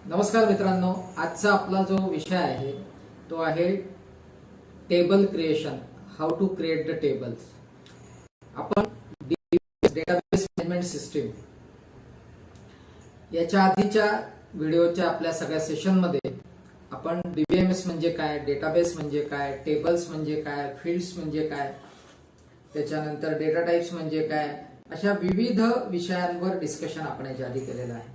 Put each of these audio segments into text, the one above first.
नमस्कार मित्रांनो, आजचा आपला जो विषय आहे तो आहे table creation. How to create the tables. आपण डेटाबेस मॅनेजमेंट सिस्टीम याच्या आधीच्या व्हिडिओच्या आपल्या सगळ्या सेशनमध्ये आपण डीबीएमएस म्हणजे काय, डेटाबेस म्हणजे काय, टेबल्स म्हणजे काय, फील्ड्स म्हणजे काय, त्याच्यानंतर डेटा टाइप्स म्हणजे काय, अशा विविध विषयांवर डिस्कशन आपण याच्या आधी केलेलं आहे.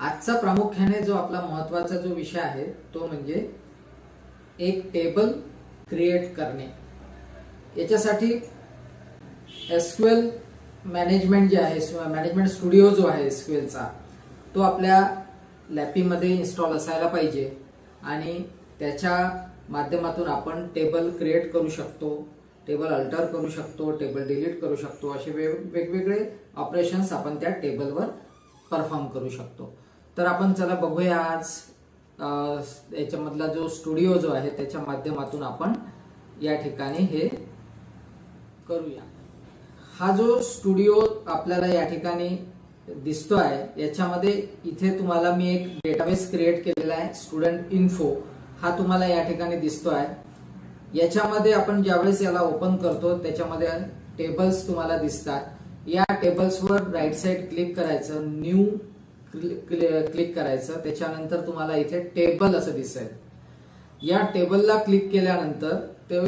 आजचा प्रामुख्याने जो आपला महत्वाचा जो विषय आहे तो म्हणजे एक टेबल क्रिएट करणे. याच्यासाठी एसक्यूएल मॅनेजमेंट जे आहे, मॅनेजमेंट स्टुडिओ जो आहे एसक्यूएलचा, तो आपल्या लॅपीमध्ये इन्स्टॉल असायला पाहिजे आणि त्याच्या माध्यमातून आपण टेबल क्रिएट करू शकतो, टेबल अल्टर करू शकतो, टेबल डिलीट करू शकतो. असे वेगवेगळे ऑपरेशन्स आपण त्या टेबलवर परफॉर्म करू शकतो. तर आपण चला बघूया आज याच्यामधला जो स्टुडिओ जो आहे त्याच्या माध्यमातून आपण या ठिकाणी हे करूया. हा जो स्टुडिओ आपल्याला या ठिकाणी दिसतो आहे याच्यामध्ये इथे तुम्हाला मी एक डेटाबेस क्रिएट केलेला आहे, स्टुडंट इन्फो. हा तुम्हाला या ठिकाणी दिसतो आहे. याच्यामध्ये आपण ज्यावेळेस याला ओपन करतो त्याच्यामध्ये टेबल्स तुम्हाला दिसतात. या टेबल्सवर राईट साइड क्लिक करायचं, न्यू क्लिक करायचं, त्याच्यानंतर तुम्हाला इथे टेबल असं दिसेल. या टेबलला क्लिक केल्यानंतर ते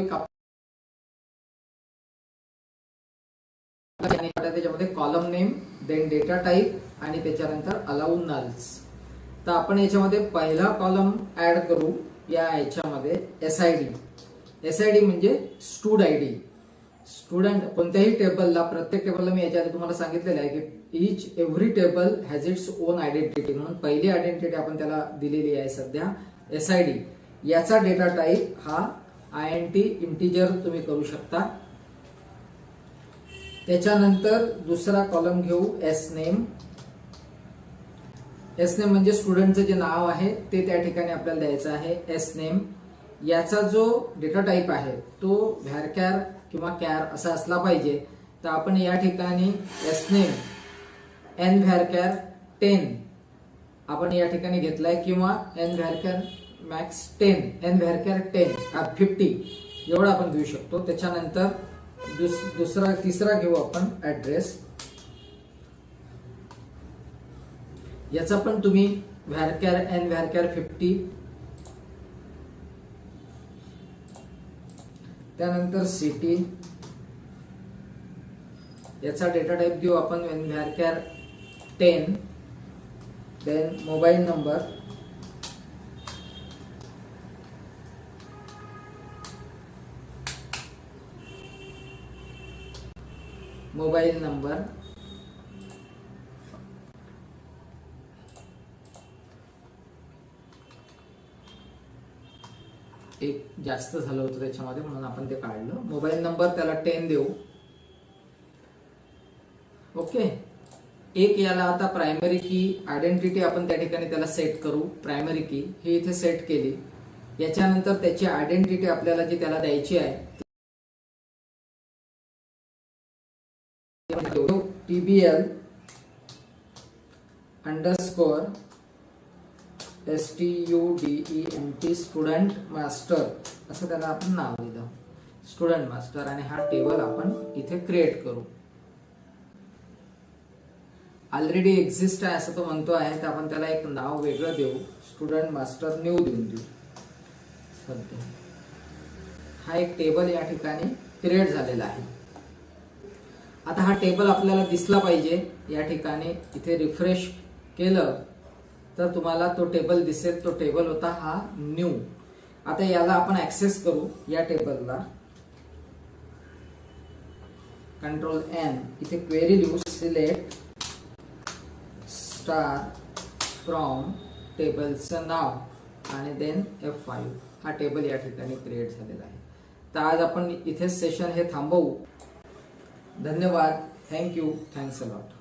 त्याच्यामध्ये column name, then data type आणि त्याच्यानंतर अलाउ नल्स. तर आपण याच्यामध्ये पहिला कॉलम ऍड करू. याच्यामध्ये एसआयडी म्हणजे स्टूड आयडी. स्टुडंट कोणत्याही टेबलला, प्रत्येक टेबलला मी याच्या आधी तुम्हाला सांगितलेलं आहे की each every table has its own identity, म्हणून पहिली आयडेंटिटी आपण त्याला दिलेली आहे सध्या एसआयडी. याचा डेटा टाइप हा INT इंटिजर तुम्ही करू शकता. त्याच्यानंतर दुसरा कॉलम घेऊ एसनेम. एसनेम म्हणजे स्टुडंटचं जे नाव आहे ते त्या ठिकाणी आपल्याला द्यायचं आहे, एसनेम. याचा जो डेटा टाइप आहे तो व्हॅरकॅर किंवा कॅर असा असला पाहिजे. तर आपण या ठिकाणी एसनेम एन व्हॅरकॅर 10 आपण या ठिकाणी घेतलाय, किंवा एन व्हॅरकॅर मॅक्स 10, एन व्हॅरकॅर 10 50 एवढा आपण घेऊ शकतो. त्याच्यानंतर तिसरा घेऊ आपण ऍड्रेस. याचा पण तुम्ही व्हॅरकॅर एन व्हॅरकॅर 50. त्यानंतर सिटी. याचा डेटा टाइप देऊ आपण व्हॅरकॅर 10. Then mobile number. एक जास्त झालं होतं त्याच्यामध्ये म्हणून आपण ते काढलं. मोबाईल नंबर त्याला 10 देऊ. ओके. एक याला आता प्रायमरी की आयडेंटिटी आपण त्या ठिकाणी त्याला सेट करू. प्रायमरी की ही इथे सेट केली. याच्यानंतर त्याची आयडेंटिटी आपल्याला जी त्याला द्यायची आहे TBL underscore STUDENT student master असं त्याला आपण नाव दिलं, स्टुडंट मास्टर. आणि हा टेबल आपण इथे क्रिएट करू. ऑलरेडी एक्झिस्ट आहे असं तो म्हणतो आहे, तर आपण त्याला एक नाव वेगळं देऊ, स्टुडंट मास्टर न्यू देऊन देऊ. सध्या हा एक टेबल या ठिकाणी क्रिएट झालेला आहे. आता हा टेबल आपल्याला दिसला पाहिजे. या ठिकाणी इथे रिफ्रेश केलं तर तुम्हाला तो टेबल दिसेल. तो टेबल होता हा न्यू. आता याला आपण ऍक्सेस करू. या टेबलला कंट्रोल N, इथे क्वेरी लिहू, सिलेक्ट स्टार फ्रॉम टेबलचं नाव आणि देन F5. हा टेबल या ठिकाणी क्रिएट झालेला आहे. तर आज आपण इथे सेशन हे थांबवू. धन्यवाद. थँक्यू. Thanks a lot.